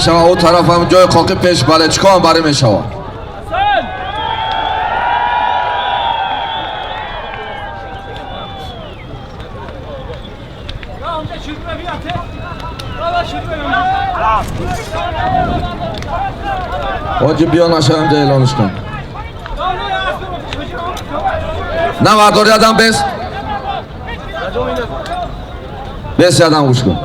میشوه او طرف هم جای خاک پیش بالچکا هم برای میشوه حاجی بیا نشه هم جای اعلانش کن نه ورداری آدم بس بس آدم گوش کن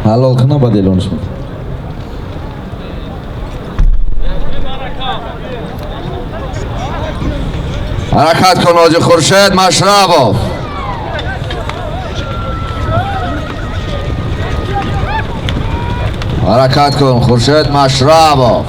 حلال کنه با دلونش کن حرکت کن حاجی خورشید مشربوف حرکت کن خورشید مشربوف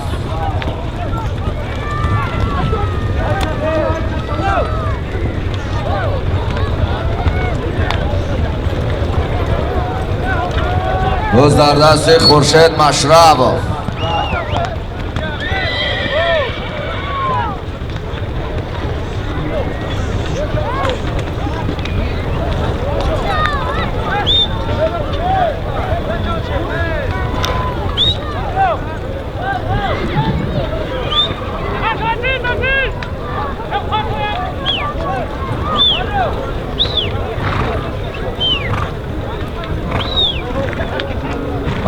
روز در دست خورشید مشربوف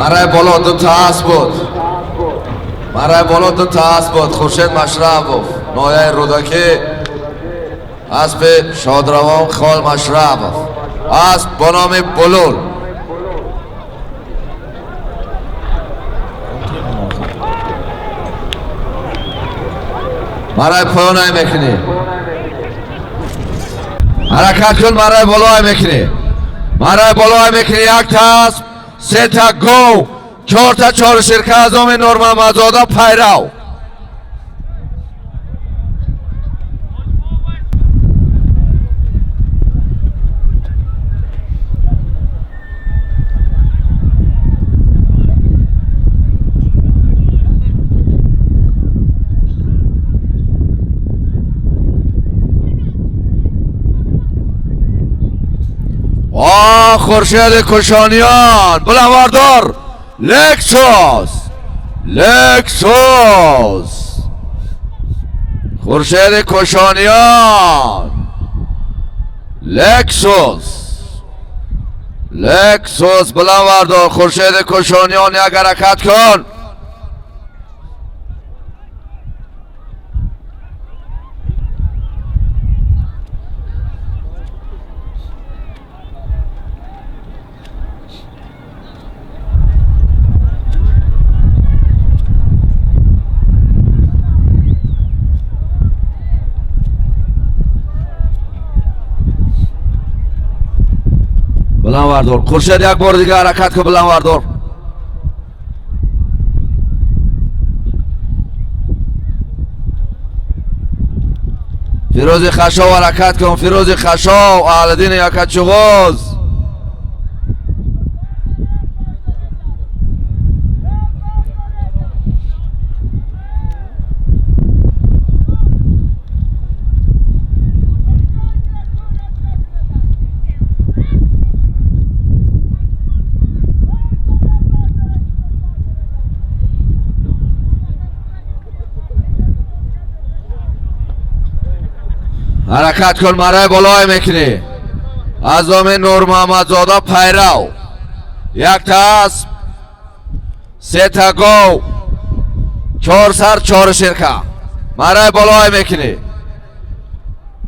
برای بالا دو تا اسب بود برای بالا دو تا اسب بود خورشید مشربوف نایه رودکی اسب شادروان خال مشربوف اسب با نام بلول برای پایانای میکنی حرکت کن برای بالای میکنی برای بالای میکنی یک تا اسب سه تا گو چهار تا چهار شرکه از آم نور محمدزاده پیرو خورشید کشانیان بلندوردار لکسوس خورشید کشانیان لکسوس بلندوردار خورشید کشانیان یک حرکت کن بلندوردار خورشید یک بار دیگه حرکت کن بلندوردار فیروز خشاو حرکت کن. فیروز خشاو اهلدین یکچوغوز. حرکت کن. مرای بالای میکنی ازام نور محمدزاده پیرو. یک تا اسب، سه تا گو، چهار سر چهار شرکه. مرای بالای میکنی.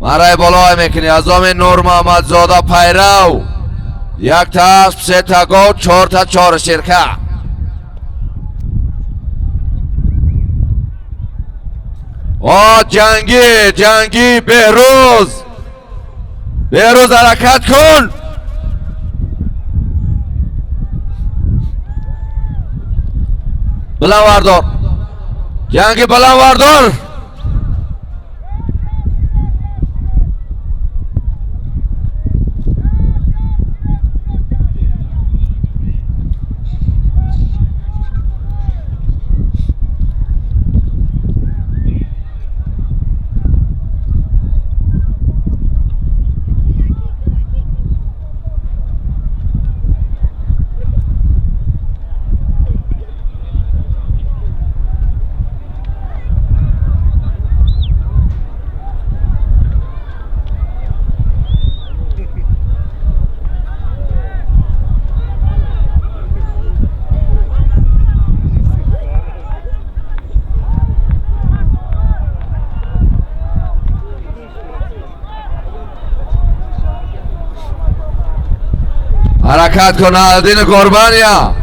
مرای بالای میکنی ازام نور محمدزاده پیرو. یک تا اسب، سه تا گو، چهار تا چهار شرکه. جنگی بهروز حرکت کن. بلند وردار جنگی، بلند وردار. حرکت کن. اهلدین قربانیا،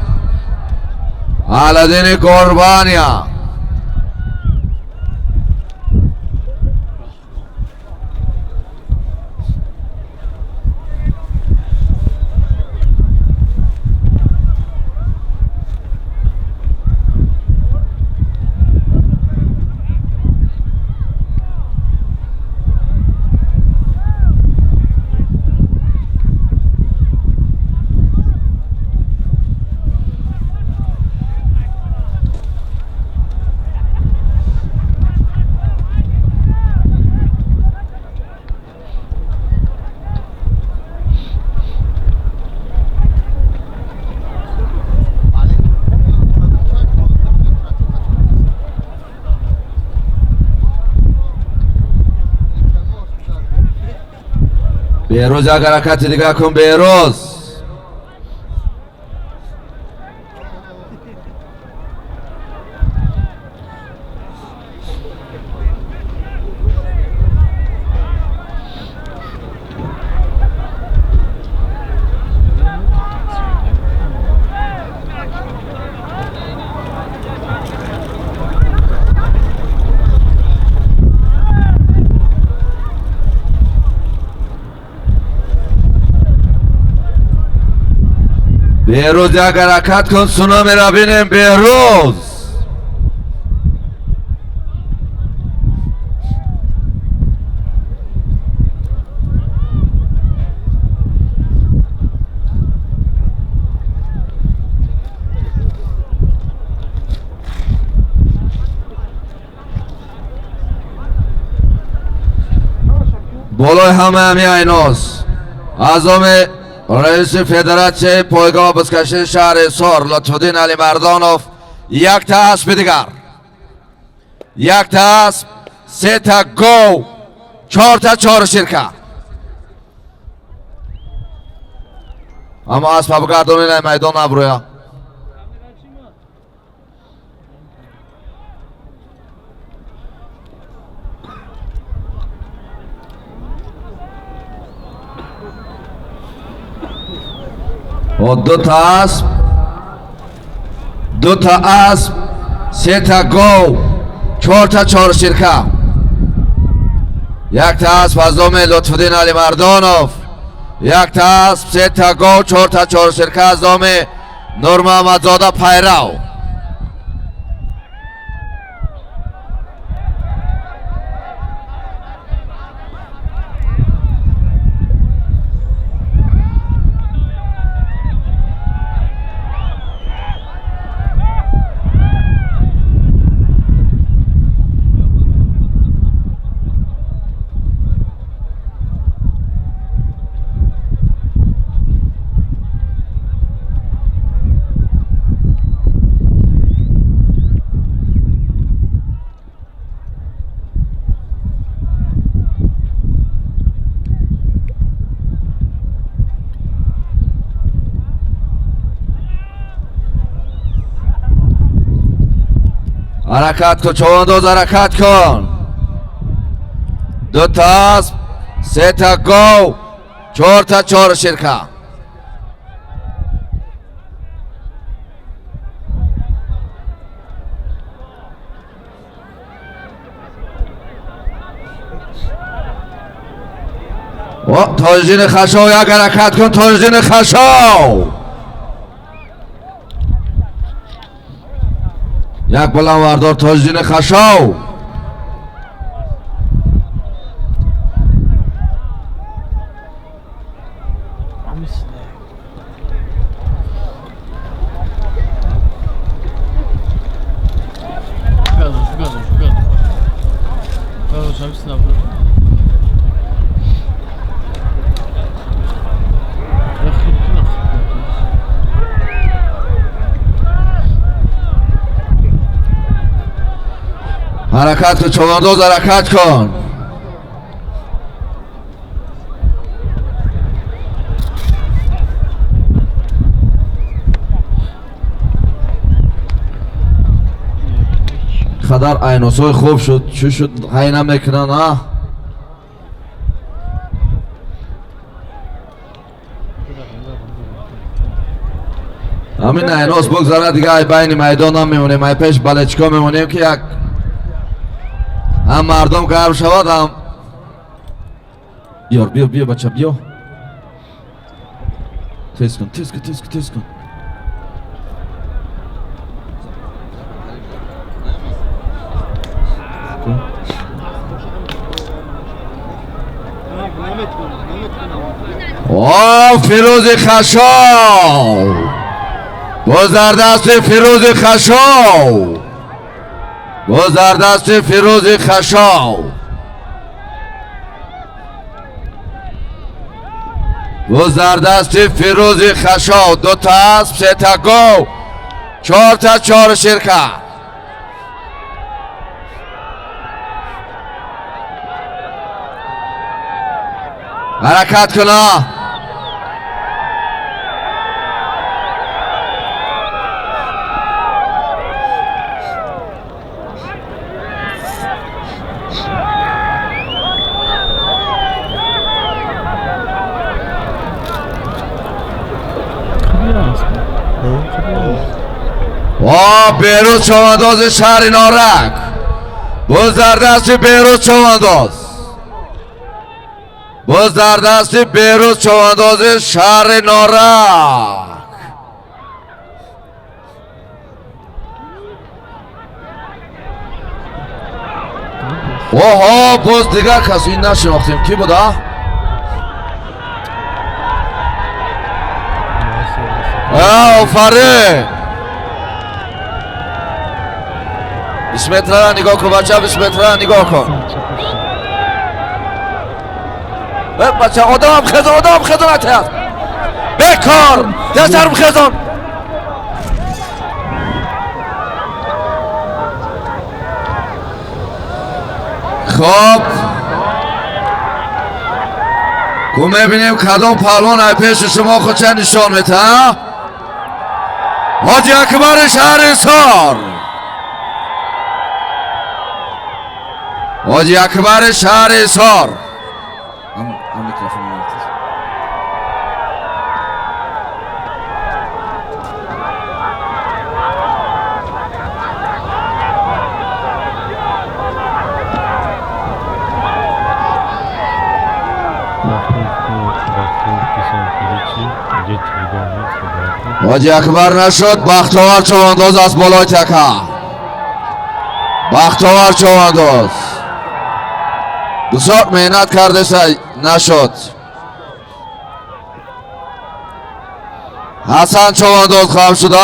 اهلدین قربانیا. بهروز یک حرکت دیگه کن. بهروز بهروز یک حرکت کن. سونامی را بینیم. بهروز بالای همه همی ایناست اعظام رئیس فدراسیون پایگاه بزکشی شهر حصار لطفالدین علی مردانوف. یک تا اسب دیگر، یک تا اسب، سه تا گو، چهار تا چهار شرکه. اما اسب بگردونین میدان نبرویا. و دو تا اسب، سه تا گو، چهار تا چهار شرکه. یک تا اسب از نام لطفالدین علی مردانوف، یک تا اسب، سه تا گو، چهار تا چهار شرکه از نام نور محمدزاده پیرو. حرکت کن چوانداز، حرکت کن. 2 تا اسب، 3 تا گاو، 4 تا چهار شرکه. تاجدین خشاو یک حرکت کن. تاجدین خشاو یک بلند وردار. تاجدین خشاو حرکت کن چوانداز، حرکت کن. خدر عیناسای خوب شد. چی شد؟ هی نمیکنن ها. همین عیناس بگذاره دیگه. ای بین میدان هم میمونیم، ای پیش بلچکا میمونیم که یک هم مردم گرم شود هم. بیار بیا بیا بچه بیا. تیز کن تیز کن تیز کن تیز کن. فیروز خشاو گذردست. فیروز خشاو گذردست. فیروز خشاو گذردست. فیروز خشاو 2 تا اسب، 3 تا گاو، 4 تا چهار شرکه. حرکت کن. بهروز چوانداز شهر نارک گذردست. بهروز چوانداز گذردست. بهروز چوانداز شهر نارک. اوها باز دیگر کسی نشناختیم. کی بوده؟ آفرین. بسمت را نگاه کن بچه. بسمت را نگاه کن بچه. آدم خزان نتیاد بکار دسترم خزان. خب کن ببینیم کدام پهلوان ای پیش شما خود چه نشان میده. حاجی اکبر شهرستان. حاجی اکبر شهرستان. حاجی اکبر نشد. بختاور چوانداز از بالای تکه. بختاور چوانداز بسیار مهنت کرده نشد. حسن چوانداز خواهم شده.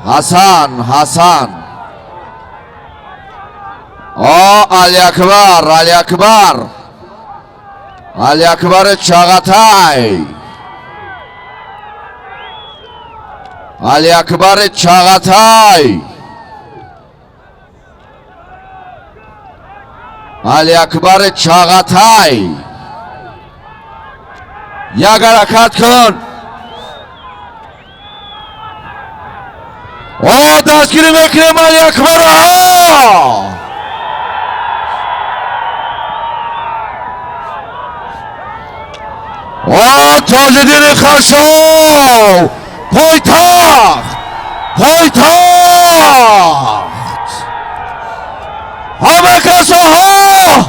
حسن علی اکبر چاغتای. علی اکبر چاغتای. علی اکبر چاغتای. یک حرکت کن. دستگیری میکنیم علی اکبر ها. تاج‌الدین خشاب پایتخت همه کسا ها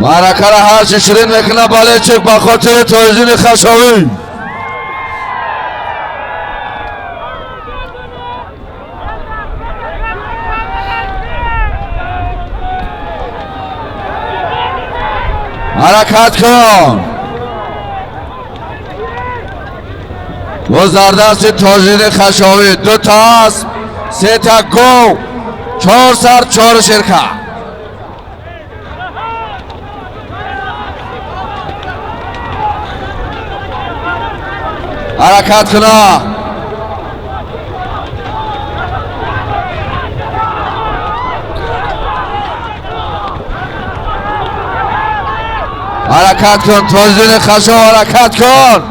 معرکه را هرچی شیرین میکنه بالچک با خاطر تاج‌الدین خشابی. حرکت کن. و زردست تاج‌الدین خشابی 2 تا اسب 3 تا گو 4 سر 4 شرکه. حرکت کنه. حرکت کن تاج‌الدین خشاب حرکت کن.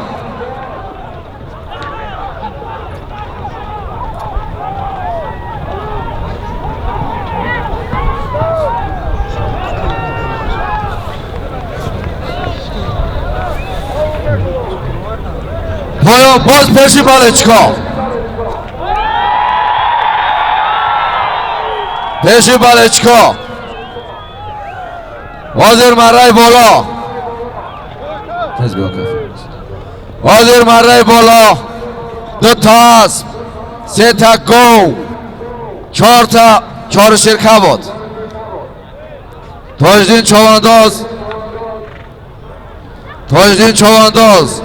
پایان باز پیشی بالچکا حاضر مره بالا حاضر مره بالا 2 تا اسب 3 تا گو 4 تا 4 شرکه بود. تاج‌الدین چوانداز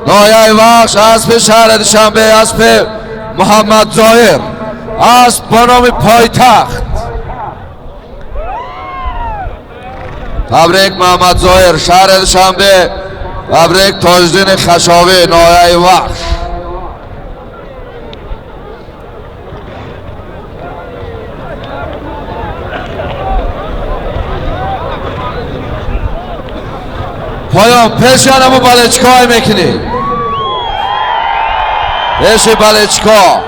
نایه بخش اسب شهر دوشنبه اسب محمد ظاهر اسب با نام پایتخت. تبریک محمد ظاهر شهر دوشنبه. تبریک تاج‌الدین خشابی نایه بخش. پایان پیشانمو بالچکای میکنی پیش بالچکا.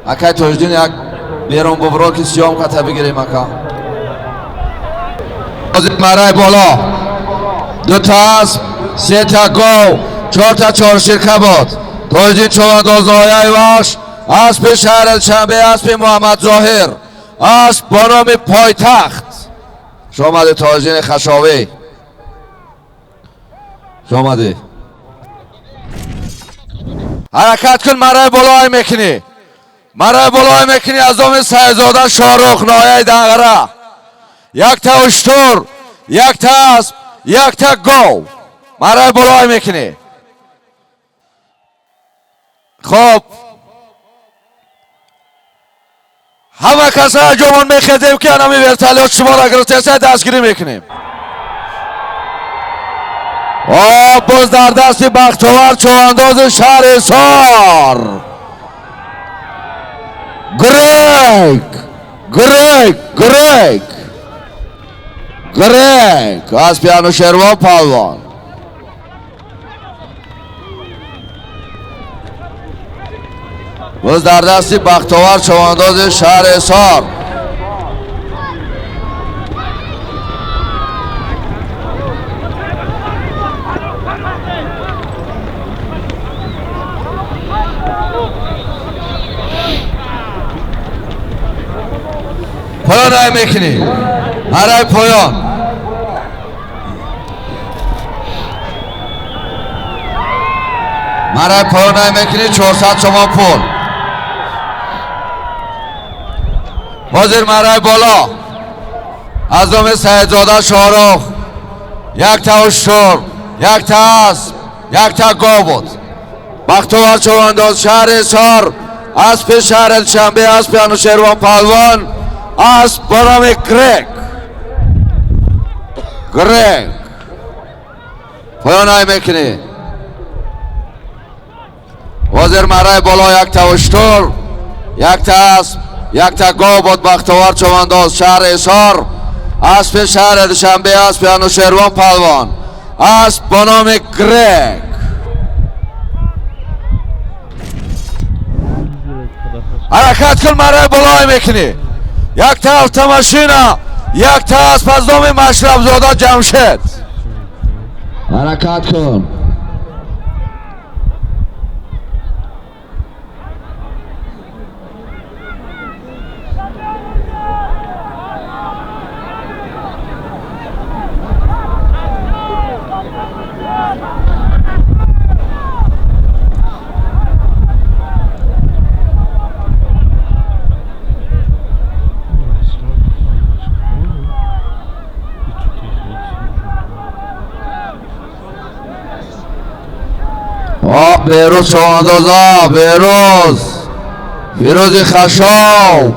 اکای تاج‌الدین یک بیرون ببرو که سیام کتا بگیریم اکا. مره بالا 2 تا اسب 3 تا گو 4 تا 4 شرکه بود. تاج‌الدین چوانداز نایه بخش اسب شهر دوشنبه اسب محمد ظاهر اسب با نام پایتخت. شامده تاج‌الدین خشابی شامده. حرکت کن. مره بالای میکنی از آم سیدزاده شاهرخ نایه دنگره 1 تا اشتر 1 تا اسب 1 تا گو. مره بالای میکنی. خب همه کسا جوان میخیدیم که انمی ورتالیات شما را گرفتیسه دستگیری میکنیم. باز در دست بختیار چوانداز شهر سار گریگ از پیانو شروان پالوان. باز در دست بختیار چوانداز شهر سار پایان های میکنی. هرای پایان مرای پایان های میکنی 400 شما پول. حاضر مرای بالا از نام سیدزاده شاهرخ 1 تا اشتر 1 تا اسب 1 تا گاو بود. بختیار چوانداز شهر سار اسب شهر دوشنبه اسب انوشیروان پهلوان اسب با نام گریگ پایان های میکنی. حاضر مرای بالا 1 تا اشتر 1 تا اسب یک تا گاو بود بختوار چوانداز شهر اسار اسب شهر دوشنبه اسب انوشیروان پهلوان اسب با نام گرگ. حرکت کن مرای بلای میکنی. یک تا تماشینا یک تا اسب از نام مشرف زاده جمشید. حرکت کن. بهروز چواندازا بهروز فیروز خشاو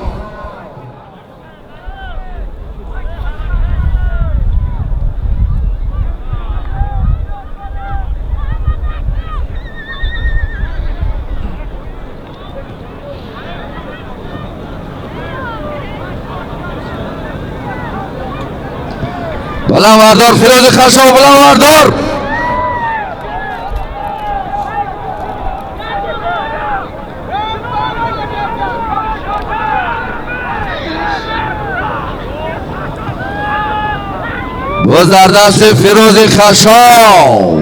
بلند وردار فیروز خشاو بلند وردار. باز در دست فیروز خشاو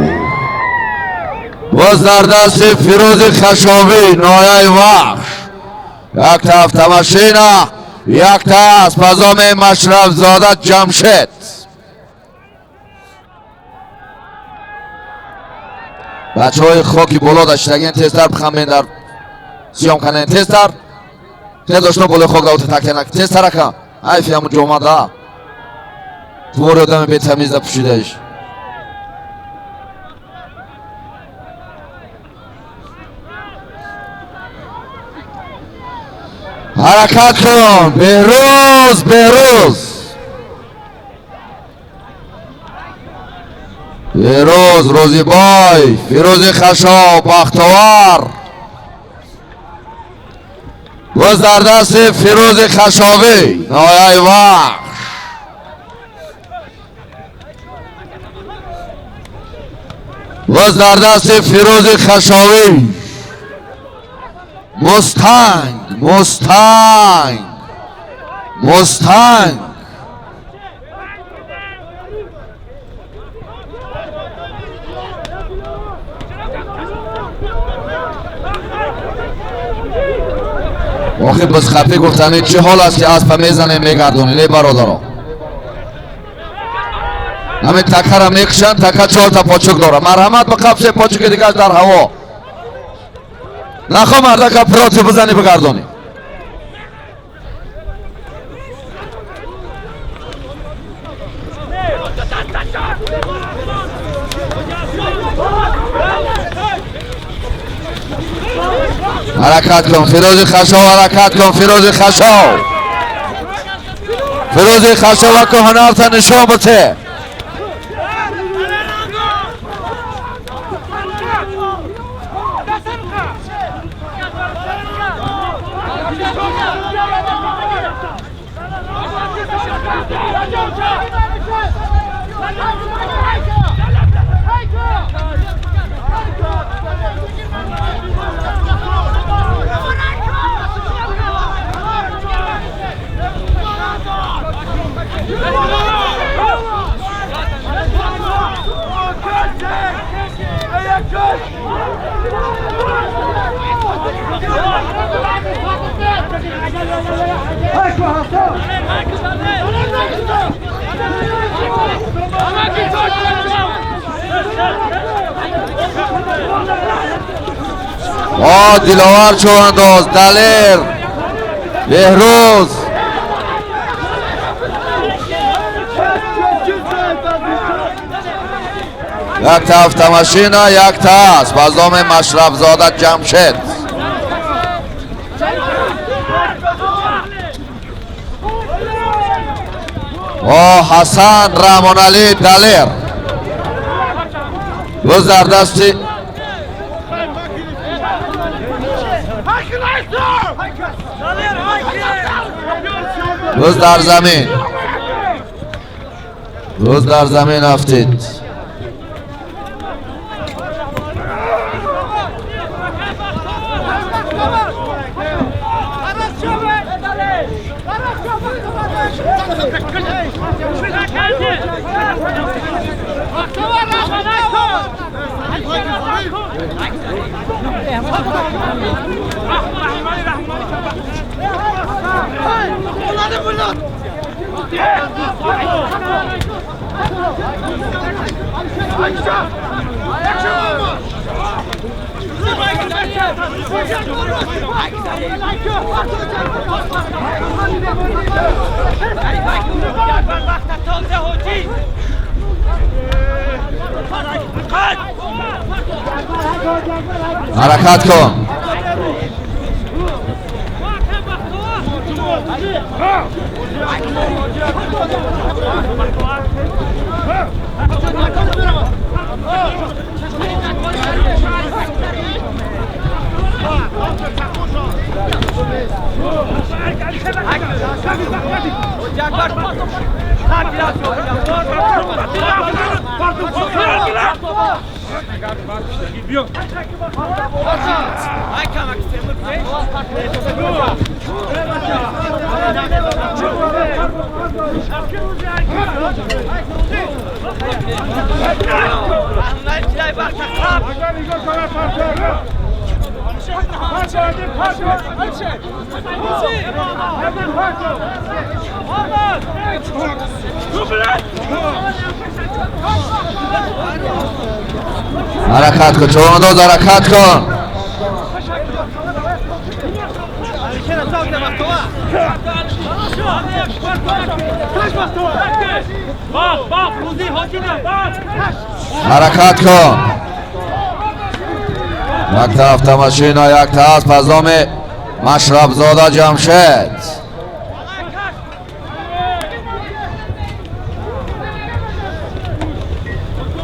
باز در دست فیروز خشاوی نایه وحش. یک تا تماشینا یک تا از پزام مشرف زاده جمشید. بچه های خاکی بالا داشتگین تیزتر بخمین در سیام کنین تیزتر داشتن بالا خاک داوت تکنک تیزتر کن ایفی همون جومه ده توار آدم به تمیز ده پوشیدهش. حرکت کن بهروز بهروز بهروز روزی بای فیروز خشاو بختوار باز در دست فیروز خشاوی نایه وحش. باز در دست فیروز خشاوی مستنگ مستنگ مستنگ. آخه بس خفه گفتن چه حال است که اسب میزنه میگردونه نه برادرها. همه تکه را میکشن تکه 4 تا پاچوک داره. مرحمت به قفص پاچوک دیگه در هوا نخواه مرده که پراتی بزنی بگردانی. حرکت کن فیروز خشاو حرکت کن فیروز خشاو فیروز خشاو که هنر تا نشان بده. دلاور چوانداز دلیر بهروز یک تا تماشینا یک تا است بازام مشرف زاده جمشید. حسن رحمان علی دلیر باز در دستی روز در زمین افتید. حرکت کن. حرکت کن چونداز، حرکت کن. حرکت کن. یک طرف تماشین و یک طرف پزام مشرب زاده جمشید.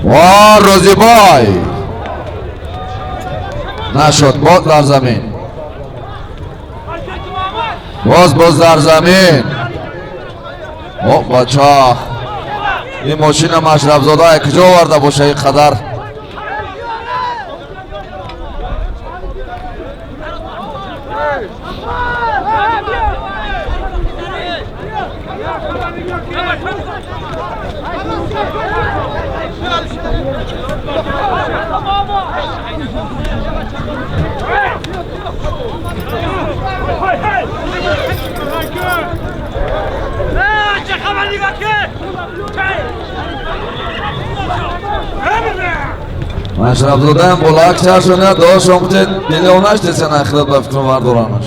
و روزی بای نشد، باز در زمین، باز در زمین. او بچه این ماشین مشرب زاده کجا ورده باشه این قدر؟ مشرب زاده هم بلاک چرشونه داشت شمکتید میلیونش دیسن اخیرت به فکر مردورانش.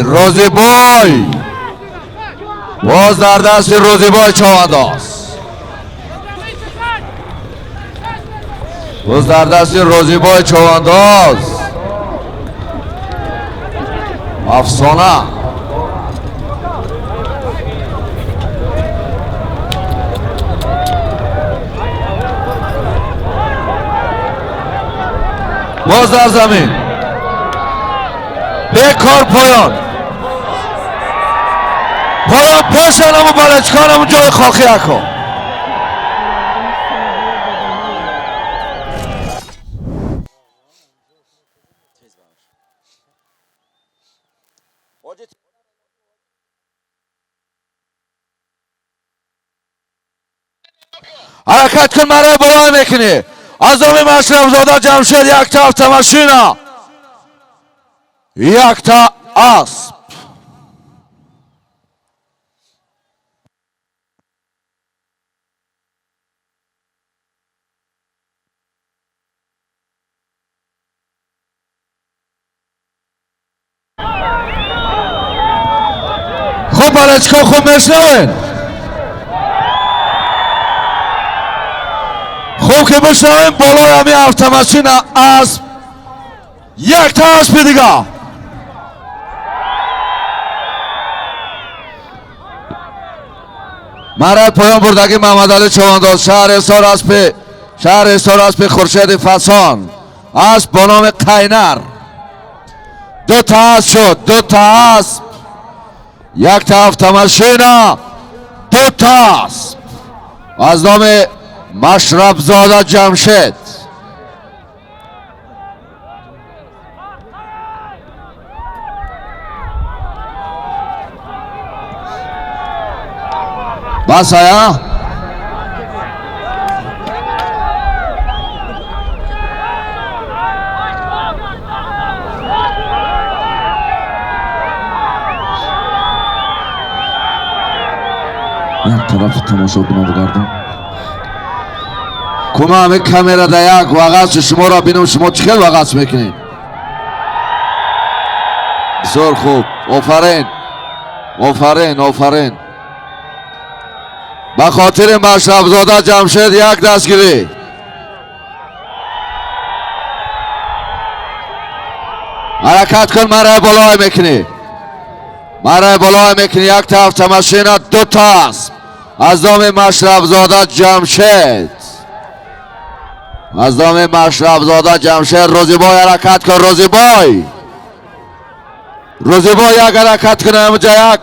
روزی بای باز در دست روزی بای چوانداز، باز در دست روزی بای چوانداز. افسانه باز در زمین، بیکار پایان پاشنم و بلچکانم و جای خاکی اکن. حرکت کن، مرای بالا میکنی. از آمی مشرب زاده جمشید یک تا تماشینا، یک تا اسب. خوب بلچکا خوب میشنوین. خوب که بشنویم بالای همین автомاشین اسب یک تا اسب دیگه مرحله پایان بردگی محمد علی چوانداز شهر حصار اسب خورشید فسان اسب با نام قینر دو تا اسب شد دو تا اسب یک تا автомاشین دو تا اسب از نام مشرب زاده جمشید بس آیا یک طرف تماشا بینم بگردم کما همه کامera da یک وقت شما را بینم شما چکل وقت میکنید بسیار خوب آفرین آفرین آفرین به خاطر مشرب زاده جمشید یک دستگیری حرکت کن مرای بالای میکنی مرای بالای میکنی یک تا автомاشین دو تا اسب از نام مشرب زاده جمشید از نام مشرب زاده جمشید روزیبای حرکت کن روزیبای روزیبای یک حرکت کنه همونجا یک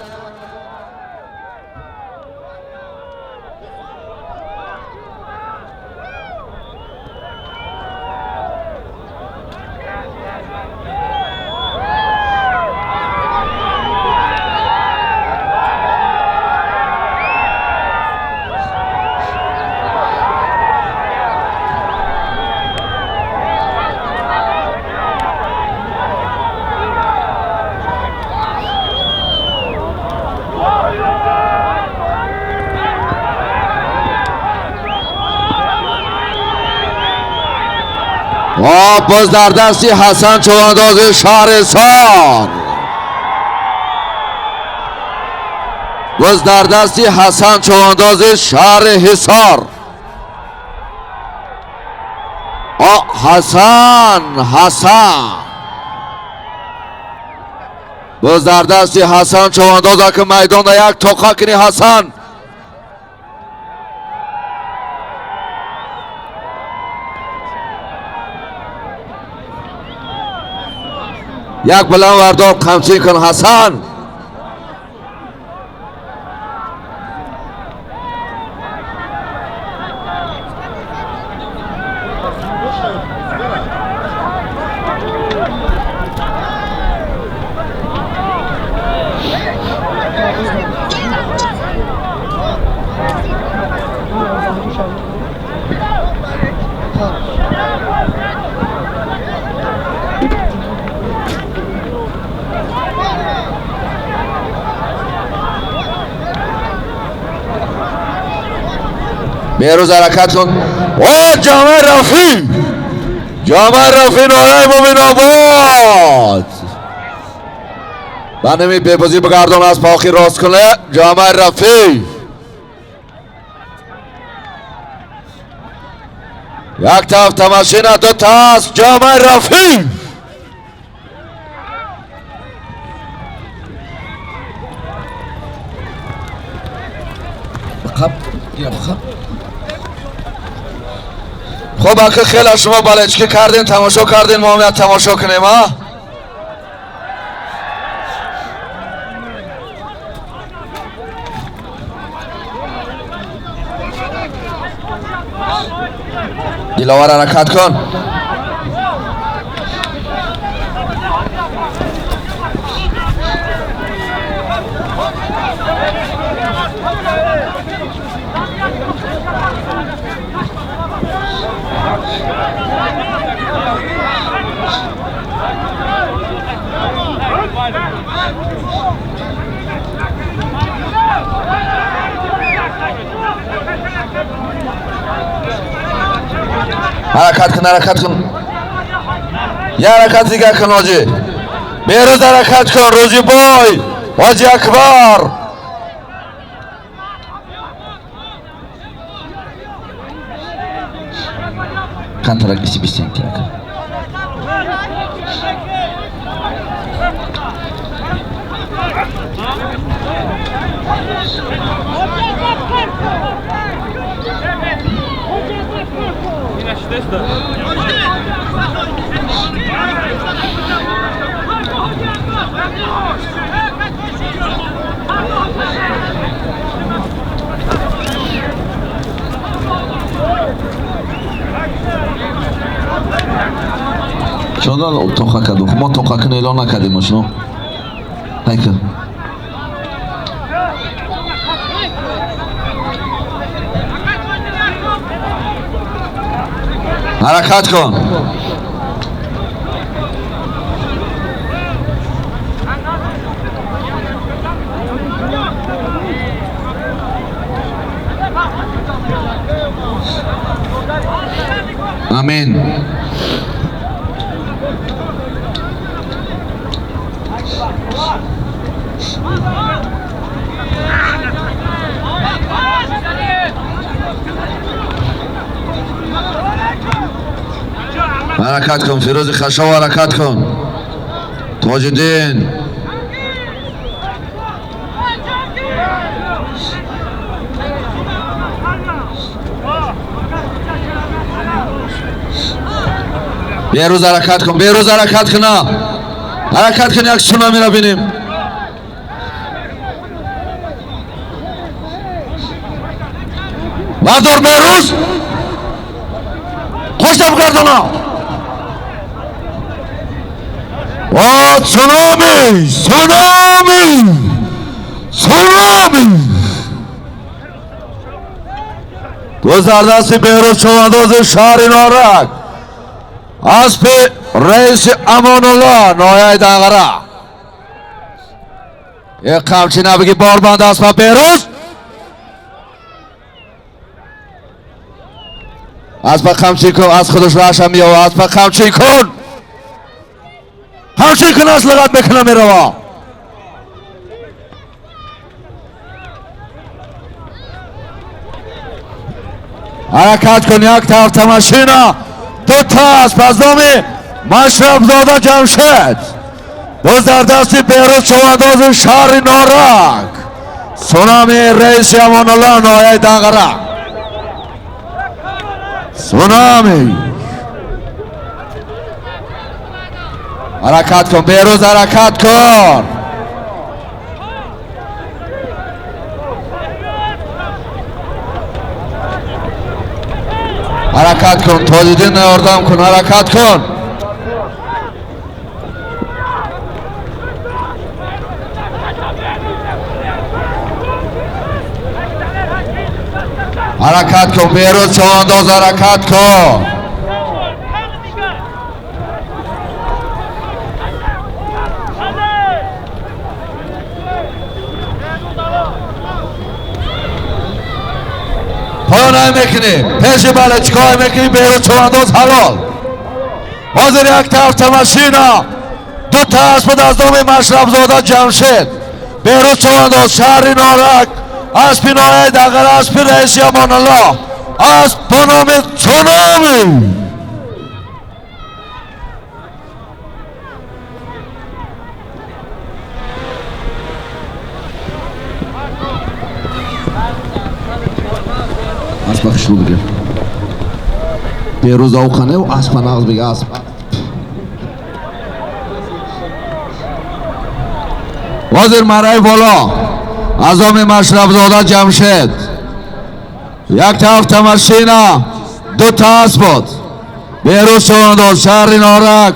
باز در دستی حسن چوانداز شهر حصار باز در دستی حسن چوانداز شهر حصار حسن باز در دستی حسن چوانداز که میدان دا یک توقع کنی حسن یک بلند وردار قمچی کن حسن بیروز حرکت کن جامعه رفی نالای مومن آباد بنمی بیبازی بگردان از پاکی راست کنه جامعه رفی یک تا автомاشین دو تا است جامعه رفی خب اگه خیلی شما بلچکی کردین تماشا کردین ما هم تماشا کنیم ها دلاور حرکت کن حرکت کن یه حرکت دیگه کن حاجی بیروز حرکت کن روزی بای حاجی اکبر Kontrakt 25 cm. شلون توقع كدو ما توقع كنا إلى نكدي شنو هيك حرکت کن. آمین. حرکت کن فیروز خشاو، حرکت کن. تاج الدین بیروز حرکت کن، بیروز حرکت کن، حرکت کن. یک سونامی را بینیم. بردار بیروز خوشم گردانا سونامی سونامی سونامی. دو زردستی بیروز چوانداز شهر نارک اسب رئیس امان الله نایه دنگره. یک قمچی نبگی باربند اسب بیروز. اسب قمچی کن، از خودش راشم میاد. اسب قمچی کن، قمچی کن، از لغت بکنه میروا. حرکت کن. یک طرف تماشینا، دو تا اسب از نام مشرف زاده جمشید. دو زردستی بیروز چوانداز شهر نارک سونامی رئیس امان الله نایه دنگره. سونامی حرکت کن بیروز، حرکت کن. حرکت کن تاج الدین یاردم کن، حرکت کن. حرکت کن بیروز چوانداز، حرکت کن. پایان میکنی پیش بالا چیکار میکنی. بیروز چوانداز حلال. حاضر یک طرف تماشینا، دو تا اسب از نام مشرف زاده جمشید. بیروز چوانداز شهر نارک اسب نایه دنگره اسب رئیس امان الله اسب به نام سونامی. اسب شروع بگیر. بیروز اوخانه و اسب نغز بگه. اسب وزیر مرای بالا اعظام مشرف زاده جمشید. یک طرف تماشینا، دو تا اسب. بیروز چوانداز شهر نارک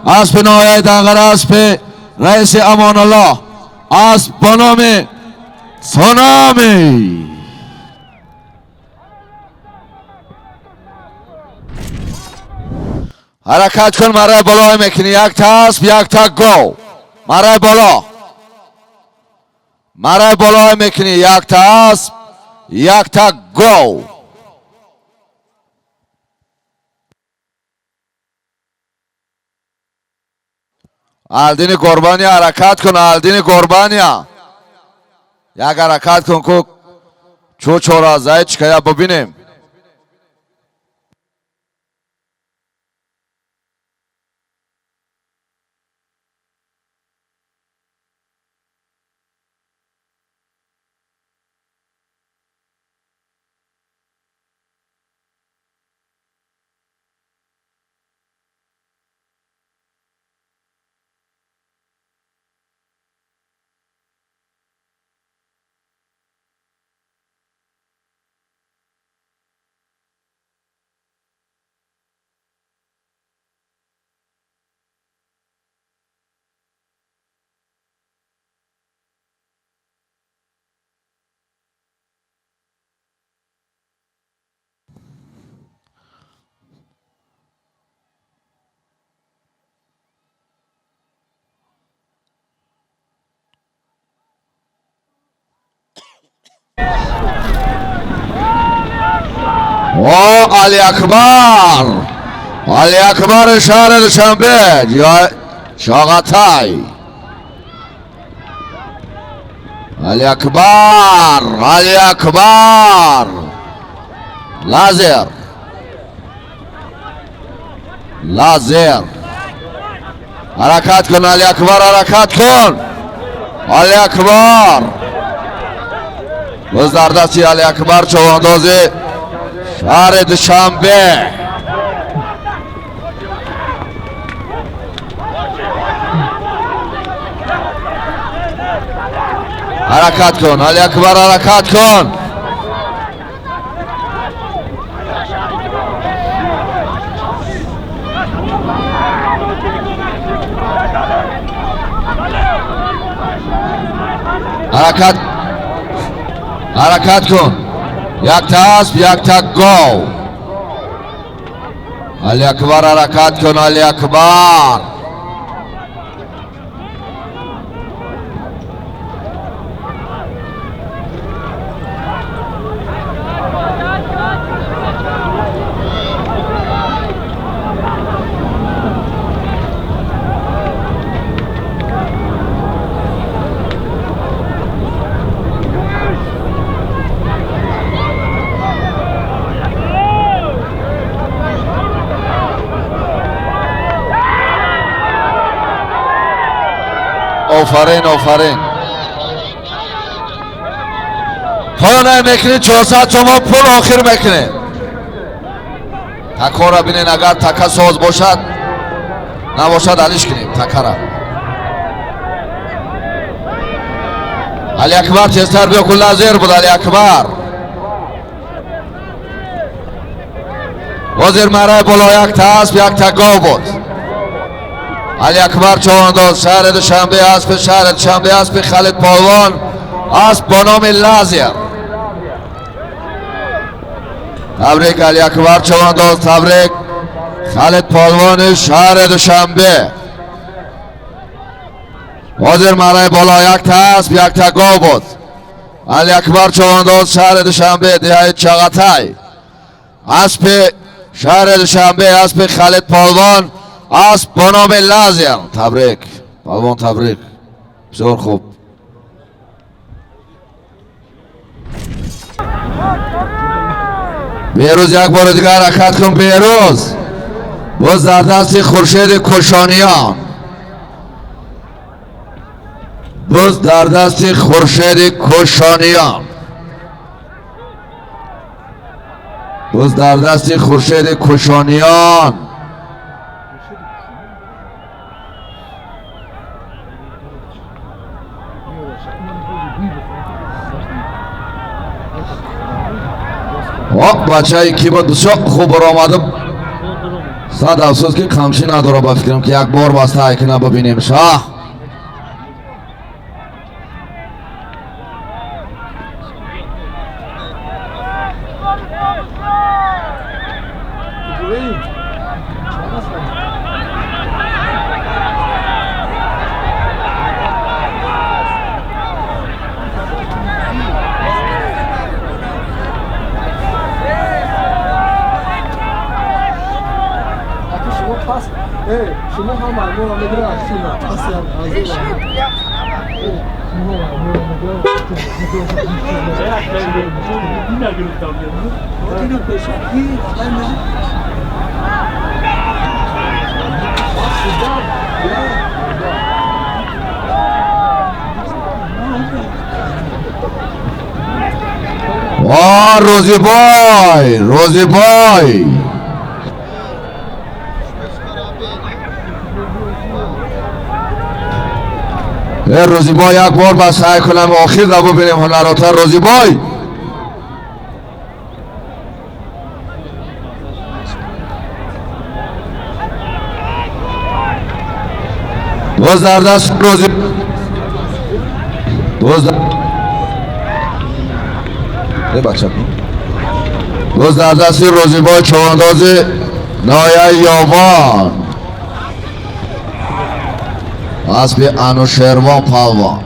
اسب نایه دنگره اسب رئیس امان الله اسب به نام سونامی. حرکت کن. مرای بالا میکنی. یک تا اسب، یک تا گو. مرای بالا، مرای بالا میکنی. یک تا اسب، یک تا گو. الدین قربانی حرکت کن. الدین قربانی یک حرکت کن که چو چورا زای چکایا ببینیم. و علی اکبر شهر دوشنبه چاغاتای. علی اکبر لازر حرکت کن علی اکبر، حرکت کن علی اکبر. باز در دستی علی اکبر چوانداز شهر دوشنبه. حرکت کن علی اکبر، حرکت کن. حرکت کن. یک تا اسب، یک تا گاو. علی اکبر حرکت کن علی اکبر. آفرین. پایان میکنید 400 تومان پول آخر میکنه. تکا را بینین، اگر تکا ساز باشد نباشد علیش کنید تکا را. علی اکبر تیزتر بیا، کل لازر بود علی اکبر. وزیر مرای بالا یک تا اسب، یک تا گاو بود. علی اکبر چوانداز شهر دوشنبه، اسب شهر دوشنبه، اسب خالد پالوان، اسب با نام لازر. تبریک علی اکبر چوانداز، تبریک خالد پالوان شهر دوشنبه. وزیر مرای بالا یک تا اسب، یک تا گاو بود. علی اکبر چوانداز شهر دوشنبه، دهه چاغاتای. اسب شهر دوشنبه، اسب خالد پالوان، اسب با نام لازر. تبریک پالوان، تبریک، بسیار خوب. بیروز یک بار دیگر حرکت کن. بیروز باز در دست خورشید کشانیان، باز در دست خورشید کشانیان، باز در دست خورشید کشانیان. بچه های کی بود بسیار خوب برآمده. صد افسوس که خمشی نداره. با فکرم که یک بار بسته که نبینیم شاه. شما هم معلومه میگه اصلا اصلا روزی بای روزی بای یک بار با سعی کنم آخر را ببینیم هنراتر. روزی بای باز در دست روزی باز در دست روزی بای چوانداز نایه یابان، اسب انوشیروان پالوان.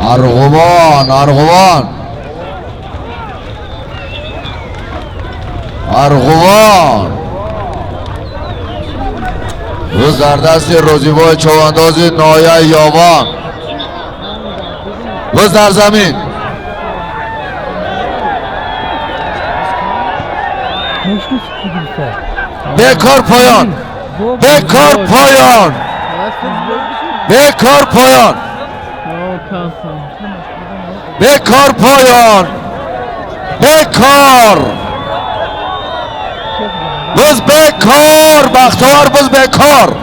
ارغوان ارغوان ارغوان روز در دست روزیبای چوانداز نایه یاوان روز در زمین بکار پایان بکار پایان بکار پایان بکار پایان بکار بز بکار بختیار بز بکار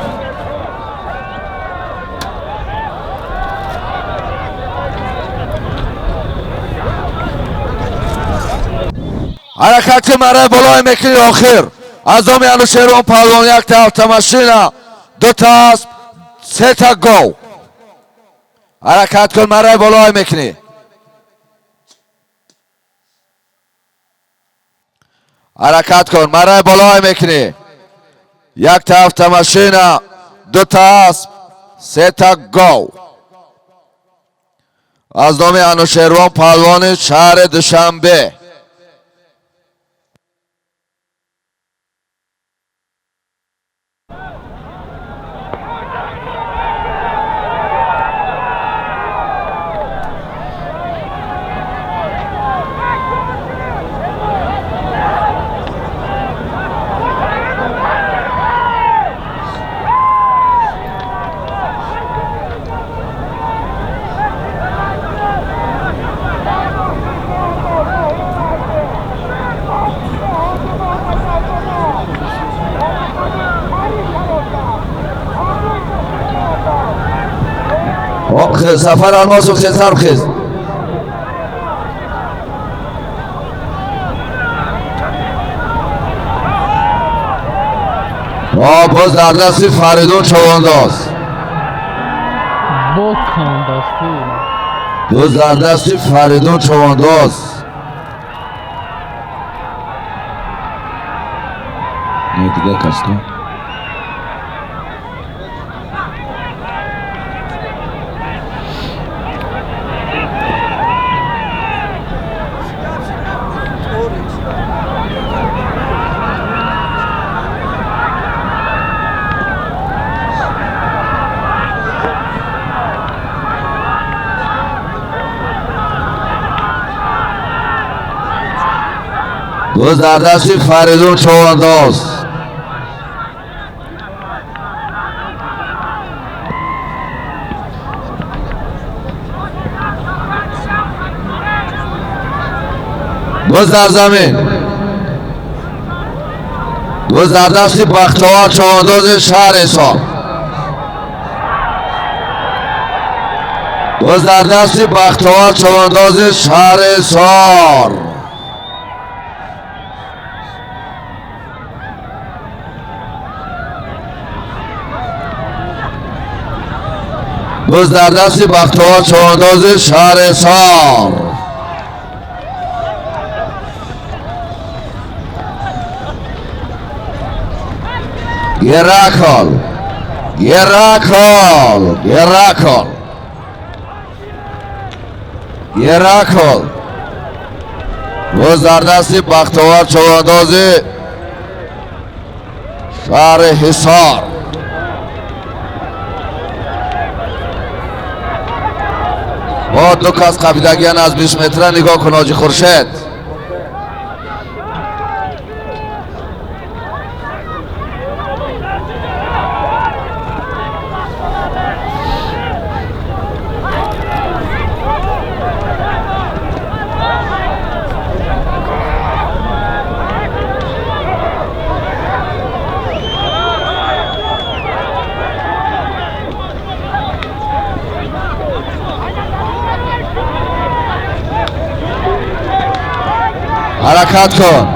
حرکت مرای بالای مکری آخر از دام انوشیروان پهلوان یک تا автомашина دو تا اسب سه تا گاو حرکت کن مرای بالای مکنی حرکت کن مرای بالای مکنی یک تا автомашина دو تا اسب سه تا گاو از دام انوشیروان پهلوان شهر دوشنبه سفر الماس و خیزر خیز باز در دستی فریدون چوانداز باز در دستی فریدون چوانداز نه دیگه کس کن باز در دستی فریدون چوانداز باز در زمین باز در دستی بختیار چوانداز شهر حصار باز در دستی بختیار چوانداز شهر حصار باز در دستی بختیار چوانداز شهر حصار گراکال گراکال گراکال گراکال باز در دستی بختیار چوانداز شهر حصار با دو کس قبیدگیان از 20 متره نگاه کن حاجی خورشید حرکت کن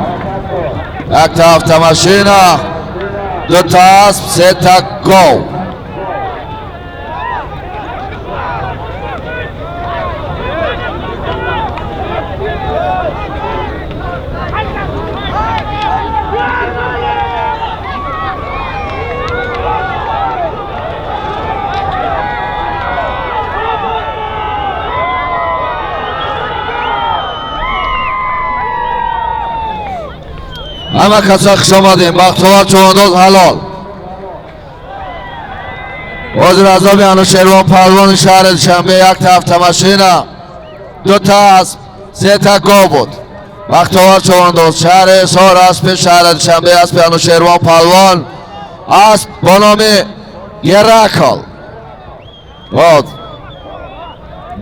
یک تا автомашина دو تا اسب سه تا گاو همه کسا خوش آمدین. بختیوار چونداز حلال. وزیر اعظم انوشیروان پهلوان شهر شنبه یک تا автомашина 2 تا اسب 3 تا گاو بود. بختیوار چونداز شهر حصار اسب شهر شنبه اسب انوشیروان پهلوان اسب با نام گرکل بود.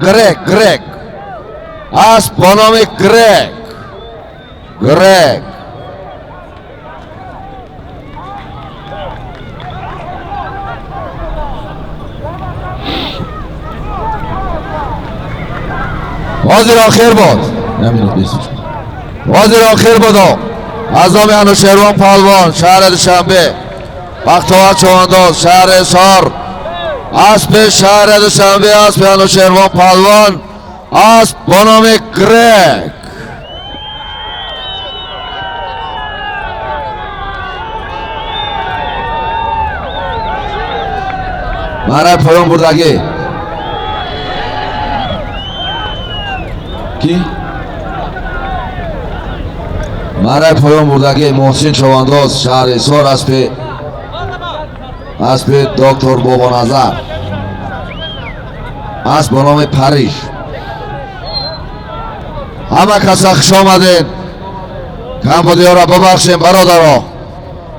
گرگ اسب با نام گرگ وزیر آخر بود. نمیدونم بیسش. وزیر آخر بود. اعظم انوشیروان پهلوان شهر دوشنبه بختیوار چونداز شهر حصار اسب شهر دوشنبه اسب انوشیروان پهلوان اسب با نام گرگ. برای پایان بردگی کی؟ برای پایان بردگی محسن چوانداز شهر حصار اسب دکتر بابا نظر اسب با نام پریش. همه کسا خوش آمدین. کمبودیا را ببخشیم برادرها.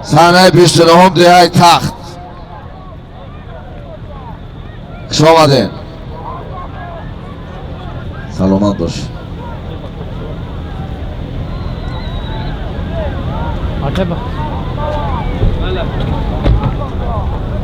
صحنه 29 دهه تخت خوش آمدین. سلامت باش. عجبه